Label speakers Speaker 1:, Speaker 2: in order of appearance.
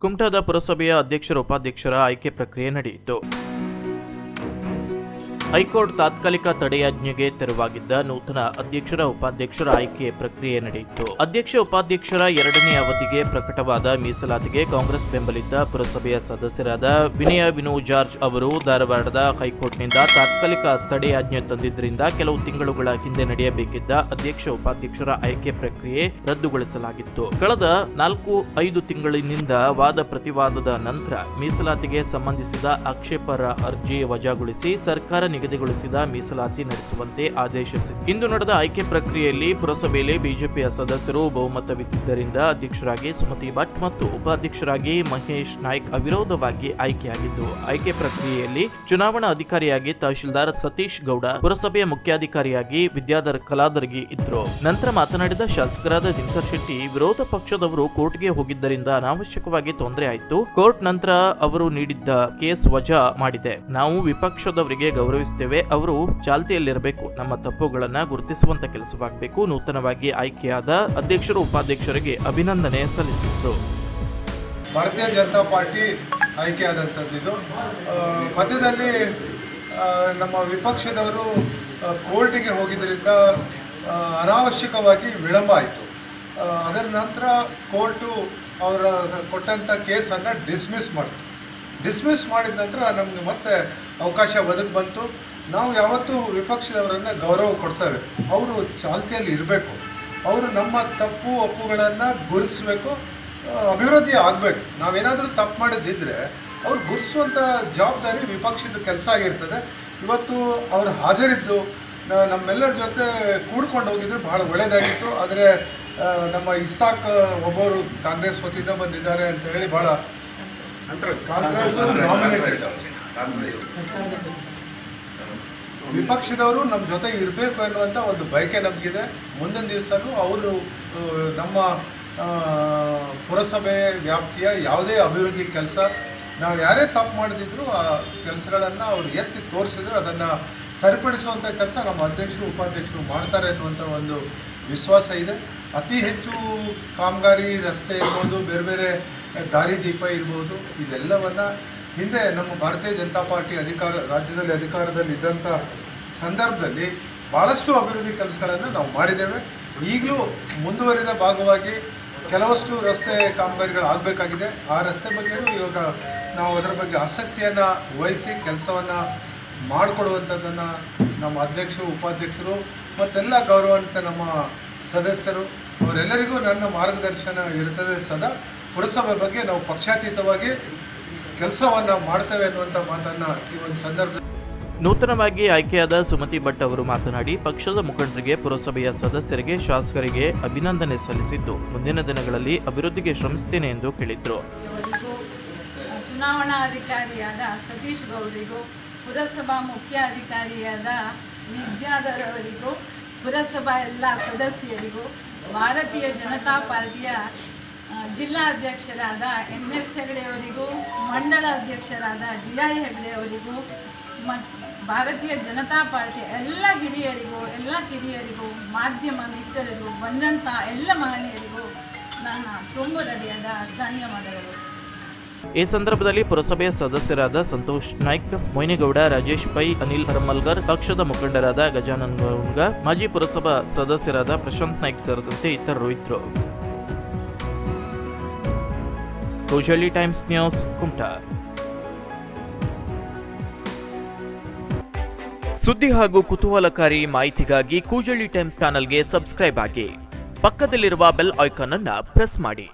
Speaker 1: ಕುಮಟಾದ ಪುರಸಭೆಯ ಅಧ್ಯಕ್ಷರ ಉಪಾಧ್ಯಕ್ಷರ ಆಯ್ಕೆ ಪ್ರಕ್ರಿಯೆ ನಡೆಯಿತು. ಹೈಕೋರ್ಟ್ ತಾತ್ಕಾಲಿಕ ತಡೆಯಾಜ್ಞೆಗೆ ತೆರವಾಗಿದ್ದ ನೂತನ ಅಧ್ಯಕ್ಷರ ಉಪಾಧ್ಯಕ್ಷರ ಆಯ್ಕೆ ಪ್ರಕ್ರಿಯೆ ನಡೆಯಿತು. ಅಧ್ಯಕ್ಷ ಉಪಾಧ್ಯಕ್ಷರ ಎರಡನೇ ಅವಧಿಗೆ ಪ್ರಕಟವಾದ ಮೀಸಲಾತಿಗೆ ಕಾಂಗ್ರೆಸ್ ಬೆಂಬಲಿತ ಪುರಸಭೆಯ ಸದಸ್ಯರಾದ ವಿನಯ ವಿನೋದ್ ಜಾರ್ಜ್ ಅವರು ಧಾರವಾಡದ ಹೈಕೋರ್ಟ್ನಿಂದ ತಾತ್ಕಾಲಿಕ ತಡೆಯಾಜ್ಞೆ ತಂದಿದ್ದರಿಂದ ಕೆಲವು ತಿಂಗಳುಗಳ ಹಿಂದೆ ನಡೆಯಬೇಕಿದ್ದ ಅಧ್ಯಕ್ಷ ಉಪಾಧ್ಯಕ್ಷರ ಆಯ್ಕೆ ಪ್ರಕ್ರಿಯೆ ರದ್ದುಗೊಳಿಸಲಾಗಿತ್ತು. ಕಳೆದ 4-5 ತಿಂಗಳಿನಿಂದ ವಾದ ಪ್ರತಿವಾದದ ನಂತರ ಮೀಸಲಾತಿಗೆ ಸಂಬಂಧಿಸಿದ ಆಕ್ಷೇಪರ ಅರ್ಜಿ ವಜಾಗೊಳಿಸಿ ಸರ್ಕಾರ ನಿಗದಿಗೊಳಿಸಿದ ಮೀಸಲಾತಿ ನಡೆಸುವಂತೆ ಆದೇಶಿಸಿತು. ಇಂದು ನಡೆದ ಆಯ್ಕೆ ಪ್ರಕ್ರಿಯೆಯಲ್ಲಿ ಪುರಸಭೆಯಲ್ಲಿ ಬಿಜೆಪಿಯ ಸದಸ್ಯರು ಬಹುಮತವಿದ್ದರಿಂದ ಅಧ್ಯಕ್ಷರಾಗಿ ಸುಮತಿ ಭಟ್ ಮತ್ತು ಉಪಾಧ್ಯಕ್ಷರಾಗಿ ಮಹೇಶ್ ನಾಯ್ಕ್ ಅವಿರೋಧವಾಗಿ ಆಯ್ಕೆಯಾಗಿದ್ದು, ಆಯ್ಕೆ ಪ್ರಕ್ರಿಯೆಯಲ್ಲಿ ಚುನಾವಣಾ ಅಧಿಕಾರಿಯಾಗಿ ತಹಶೀಲ್ದಾರ್ ಸತೀಶ್ ಗೌಡ, ಪುರಸಭೆಯ ಮುಖ್ಯಾಧಿಕಾರಿಯಾಗಿ ವಿದ್ಯಾಧರ್ ಕಲಾದರ್ಗಿ ಇದ್ರು. ನಂತರ ಮಾತನಾಡಿದ ಶಾಸಕರಾದ ದಿನಕರ್ ಶೆಟ್ಟಿ, ವಿರೋಧ ಪಕ್ಷದವರು ಕೋರ್ಟ್ಗೆ ಹೋಗಿದ್ದರಿಂದ ಅನಾವಶ್ಯಕವಾಗಿ ತೊಂದರೆ ಆಯಿತು. ಕೋರ್ಟ್ ನಂತರ ಅವರು ನೀಡಿದ್ದ ಕೇಸ್ ವಜಾ ಮಾಡಿದೆ. ನಾವು ವಿಪಕ್ಷದವರಿಗೆ ಗೌರವಿಸುತ್ತೇವೆ. ಅವರು ಚಾಲ್ತಿಯಲ್ಲಿರಬೇಕು. ನಮ್ಮ ತಪ್ಪುಗಳನ್ನ ಗುರುತಿಸುವಂತ ಕೆಲಸವಾಗಬೇಕು. ನೂತನವಾಗಿ ಆಯ್ಕೆಯಾದ ಅಧ್ಯಕ್ಷರು ಉಪಾಧ್ಯಕ್ಷರಿಗೆ ಅಭಿನಂದನೆ ಸಲ್ಲಿಸಿದರು.
Speaker 2: ಭಾರತೀಯ ಜನತಾ ಪಾರ್ಟಿ ಆಯ್ಕೆಯಾದಂಥದ್ದು ಮಧ್ಯದಲ್ಲಿ ನಮ್ಮ ವಿಪಕ್ಷದವರು ಕೋರ್ಟಿಗೆ ಹೋಗಿದ್ದರಿಂದ ಅನಾವಶ್ಯಕವಾಗಿ ವಿಳಂಬ ಆಯಿತು. ಅದರ ನಂತರ ಕೋರ್ಟು ಅವರ ಕೊಟ್ಟಂಥ ಕೇಸನ್ನು ಡಿಸ್ಮಿಸ್ ಮಾಡಿದ ನಂತರ ನಮಗೆ ಮತ್ತೆ ಅವಕಾಶ ಒದಗಿ ಬಂತು. ನಾವು ಯಾವತ್ತೂ ವಿಪಕ್ಷದವರನ್ನು ಗೌರವ ಕೊಡ್ತೇವೆ. ಅವರು ಚಾಲ್ತಿಯಲ್ಲಿ ಇರಬೇಕು. ಅವರು ನಮ್ಮ ತಪ್ಪು ಒಪ್ಪುಗಳನ್ನು ಗುರುತಿಸಬೇಕು, ಅಭಿವೃದ್ಧಿ ಆಗಬೇಕು. ನಾವೇನಾದರೂ ತಪ್ಪು ಮಾಡಿದ್ದಿದ್ರೆ ಅವ್ರು ಗುರುತಿಸುವಂಥ ಜವಾಬ್ದಾರಿ ವಿಪಕ್ಷದ ಕೆಲಸ ಆಗಿರ್ತದೆ. ಇವತ್ತು ಅವರು ಹಾಜರಿದ್ದು ನಮ್ಮೆಲ್ಲರ ಜೊತೆ ಕೂಡ್ಕೊಂಡು ಹೋಗಿದ್ರೆ ಬಹಳ ಒಳ್ಳೆಯದಾಗಿತ್ತು. ಆದರೆ ನಮ್ಮ ಇಸಾಕ್ ಒಬ್ಬರು ಕಾಂಗ್ರೆಸ್ ವತಿಯಿಂದ ಬಂದಿದ್ದಾರೆ ಅಂತ ಹೇಳಿ ಭಾಳ ವಿಪಕ್ಷದವರು ನಮ್ಮ ಜೊತೆ ಇರಬೇಕು ಅನ್ನುವಂಥ ಒಂದು ಬಯಕೆ ನಮಗಿದೆ. ಮುಂದಿನ ದಿವಸನೂ ಅವರು ನಮ್ಮ ಪುರಸಭೆ ವ್ಯಾಪ್ತಿಯ ಯಾವುದೇ ಅಭಿವೃದ್ಧಿ ಕೆಲಸ ನಾವು ಯಾರೇ ತಪ್ಪು ಮಾಡಿದ್ರು ಆ ಕೆಲಸಗಳನ್ನು ಅವರು ಎತ್ತಿ ತೋರಿಸಿದ್ರೆ ಅದನ್ನು ಸರಿಪಡಿಸುವಂಥ ಕೆಲಸ ನಮ್ಮ ಅಧ್ಯಕ್ಷರು ಉಪಾಧ್ಯಕ್ಷರು ಮಾಡ್ತಾರೆ ಅನ್ನುವಂಥ ಒಂದು ವಿಶ್ವಾಸ ಇದೆ. ಅತಿ ಹೆಚ್ಚು ಕಾಮಗಾರಿ, ರಸ್ತೆ ಇರ್ಬೋದು, ಬೇರೆ ಬೇರೆ ದಾರಿದೀಪ ಇರ್ಬೋದು, ಇದೆಲ್ಲವನ್ನು ಹಿಂದೆ ನಮ್ಮ ಭಾರತೀಯ ಜನತಾ ಪಾರ್ಟಿ ರಾಜ್ಯದಲ್ಲಿ ಅಧಿಕಾರದಲ್ಲಿ ಇದ್ದಂಥ ಸಂದರ್ಭದಲ್ಲಿ ಭಾಳಷ್ಟು ಅಭಿವೃದ್ಧಿ ಕೆಲಸಗಳನ್ನು ನಾವು ಮಾಡಿದ್ದೇವೆ. ಈಗಲೂ ಮುಂದುವರಿದ ಭಾಗವಾಗಿ ಕೆಲವಷ್ಟು ರಸ್ತೆ ಕಾಮಗಾರಿಗಳು ಆಗಬೇಕಾಗಿದೆ. ಆ ರಸ್ತೆ ಬಗ್ಗೆಯೂ ಇವಾಗ ನಾವು ಅದರ ಬಗ್ಗೆ ಆಸಕ್ತಿಯನ್ನು ವಹಿಸಿ ಕೆಲಸವನ್ನು ಮಾಡಿಕೊಡುವಂಥದ್ದನ್ನು ನಮ್ಮ ಅಧ್ಯಕ್ಷರು ಉಪಾಧ್ಯಕ್ಷರು ಮತ್ತೆಲ್ಲ ಗೌರವಾನ್ವಿತ ನಮ್ಮ ಸದಸ್ಯರು ಅವರೆಲ್ಲರಿಗೂ ನನ್ನ ಮಾರ್ಗದರ್ಶನ ಇರ್ತದೆ. ಸದಾ ಪುರಸಭೆ ಬಗ್ಗೆ ನಾವು ಪಕ್ಷಾತೀತವಾಗಿ ಕೆಲಸವನ್ನು ಮಾಡ್ತೇವೆ ಅನ್ನುವಂಥ ಮಾತನ್ನು ಈ ಒಂದು ಸಂದರ್ಭದಲ್ಲಿ
Speaker 1: ನೂತನವಾಗಿ ಆಯ್ಕೆಯಾದ ಸುಮತಿ ಭಟ್ ಅವರು ಮಾತನಾಡಿ, ಪಕ್ಷದ ಮುಖಂಡರಿಗೆ, ಪುರಸಭೆಯ ಸದಸ್ಯರಿಗೆ, ಶಾಸಕರಿಗೆ ಅಭಿನಂದನೆ ಸಲ್ಲಿಸಿದ್ದು, ಮುಂದಿನ ದಿನಗಳಲ್ಲಿ ಅಭಿವೃದ್ಧಿಗೆ ಶ್ರಮಿಸುತ್ತೇನೆ ಎಂದು ಹೇಳಿದರು.
Speaker 3: ಚುನಾವಣಾಧಿಕಾರಿಯಾದ ಸತೀಶ್ ಗೌಡರಿಗೂ, ಪುರಸಭಾ ಮುಖ್ಯ ಅಧಿಕಾರಿಯಾದ ವಿದ್ಯಾಧರ್ ಅವರಿಗೂ, ಪುರಸಭಾ ಎಲ್ಲ ಸದಸ್ಯರಿಗೂ, ಭಾರತೀಯ ಜನತಾ ಪಾರ್ಟಿಯ ಜಿಲ್ಲಾ ಅಧ್ಯಕ್ಷರಾದ NS ಹೆಗಡೆಯವರಿಗೂ, ಮಂಡಳ ಅಧ್ಯಕ್ಷರಾದ GI ಹೆಗಡೆಯವರಿಗೂ, ಭಾರತೀಯ ಜನತಾ ಪಾರ್ಟಿ ಎಲ್ಲ ಹಿರಿಯರಿಗೂ, ಎಲ್ಲ ಕಿರಿಯರಿಗೂ, ಮಾಧ್ಯಮ ಮಿತ್ರರಿಗೂ, ಬಂದಂಥ ಎಲ್ಲ ಮಹನೀಯರಿಗೂ ನನ್ನ ತುಂಬುರಡಿಯಾದ ಧನ್ಯವಾದಗಳು.
Speaker 1: ಈ ಸಂದರ್ಭದಲ್ಲಿ ಪುರಸಭೆಯ ಸದಸ್ಯರಾದ ಸಂತೋಷ್ ನಾಯ್ಕ್, ಮೊಯ್ನಿಗೌಡ, ರಾಜೇಶ್ ಪೈ, ಅನಿಲ್ ಹರಮಲ್ಗರ್, ಪಕ್ಷದ ಮುಖಂಡರಾದ ಗಜಾನನ್ ಗೌಂಗ, ಮಾಜಿ ಪುರಸಭಾ ಸದಸ್ಯರಾದ ಪ್ರಶಾಂತ್ ನಾಯ್ಕ್ ಸೇರಿದಂತೆ ಇತರರು ಇದ್ದರು. Koojalli times news, Kumta. ಸುದ್ದಿ ಹಾಗೂ ಕುತೂಹಲಕಾರಿ ಮಾಹಿತಿಗಾಗಿ ಕೂಜಳ್ಳಿ ಟೈಮ್ಸ್ ಚಾನೆಲ್ಗೆ ಸಬ್ಸ್ಕ್ರೈಬ್ ಆಗಿ, ಪಕ್ಕದಲ್ಲಿರುವ ಬೆಲ್ ಐಕಾನ್ ಅನ್ನು ಪ್ರೆಸ್ ಮಾಡಿ.